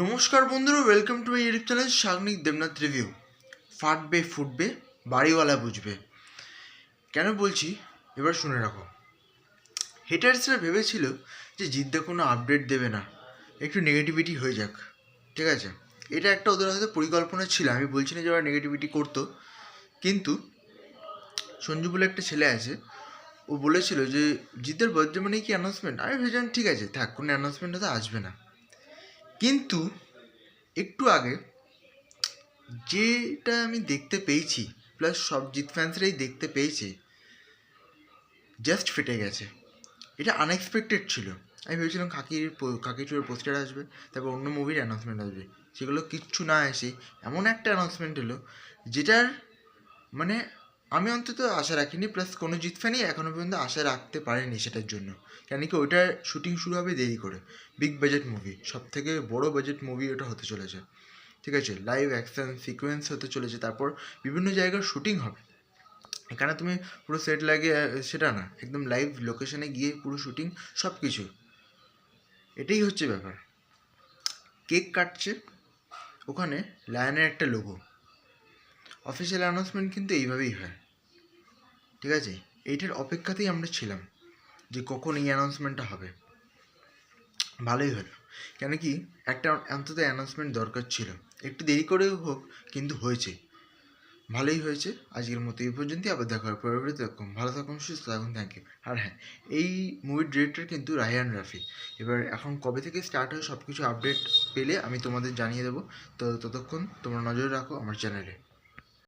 নমস্কার বন্ধুরা, welcome to my YouTube channel Sagnik Debnath review. ফাটবে ফুটবে, বাড়িওয়ালা বুঝবে। কেন বলছি এবার শুনে রাখো। হেটার্সরা ভেবেছিল যে জিদ্দা কোনো আপডেট দেবে না, একটু নেগেটিভিটি হয়ে যাক, ঠিক আছে। এটা একটা ওদের হয়তো পরিকল্পনা ছিল, আমি বলছি না যে ওরা নেগেটিভিটি করতো, কিন্তু সঞ্জু বলে একটা ছেলে আছে, ও বলেছিল যে জিদ্দার বার্থডে মানে কি অ্যানাউন্সমেন্ট। আমি ভেবেছিলাম ঠিক আছে থাক, কোনো অ্যানাউন্সমেন্ট হয়তো আসবে না। কিন্তু একটু আগে যেটা আমি দেখতে পেয়েছি, প্লাস সব জিত ফ্যান্সরাই দেখতে পেয়েছে, জাস্ট ফেটে গেছে। এটা আনএক্সপেক্টেড ছিল। আমি ভেবেছিলাম খাকি চোরের পোস্টার আসবে, তারপর অন্য মুভির অ্যানাউন্সমেন্ট আসবে, সেগুলো কিচ্ছু না এসে এমন একটা অ্যানাউন্সমেন্ট এলো যেটার মানে আমি অন্তত আশা রাখিনি, প্লাস কোনো জিত ফ্যানই এখনও পর্যন্ত আশা রাখতে পারেনি সেটার জন্য। কেন কি ওইটার শুটিং শুরু হবে দেরি করে। বিগ বাজেট মুভি, সব থেকে বড়ো বাজেট মুভি ওটা হতে চলেছে, ঠিক আছে। লাইভ অ্যাকশন সিকোয়েন্স হতে চলেছে, তারপর বিভিন্ন জায়গার শুটিং হবে। এখানে তুমি পুরো সেট লাগিয়ে সেটা না, একদম লাইভ লোকেশনে গিয়ে পুরো শুটিং সব কিছু। এটাই হচ্ছে ব্যাপার। কেক কাটছে, ওখানে লায়নের একটা লোগো। অফিসিয়াল অ্যানাউন্সমেন্ট কিন্তু এইভাবেই হয়, ঠিক আছে। এইটার অপেক্ষাতেই আমরা ছিলাম যে কখন এই অ্যানাউন্সমেন্টটা হবে। ভালোই হলো, কেন কি একটা অন্তত অ্যানাউন্সমেন্ট দরকার ছিল, একটু দেরি করেও হোক, কিন্তু হয়েছে, ভালোই হয়েছে। আজকের মতো এই পর্যন্তই, আবার দেখা হবে পরবর্তীতে। এরকম ভালো থাকুন, সুস্থ থাকুন, থ্যাংক ইউ। আর হ্যাঁ, এই মুভির ডিরেক্টর কিন্তু রায়হান রাফি। এবার এখন কবে থেকে স্টার্ট হয় সব কিছু আপডেট পেলে আমি তোমাদের জানিয়ে দেবো। তো ততক্ষণ তোমরা নজর রাখো আমার চ্যানেলে।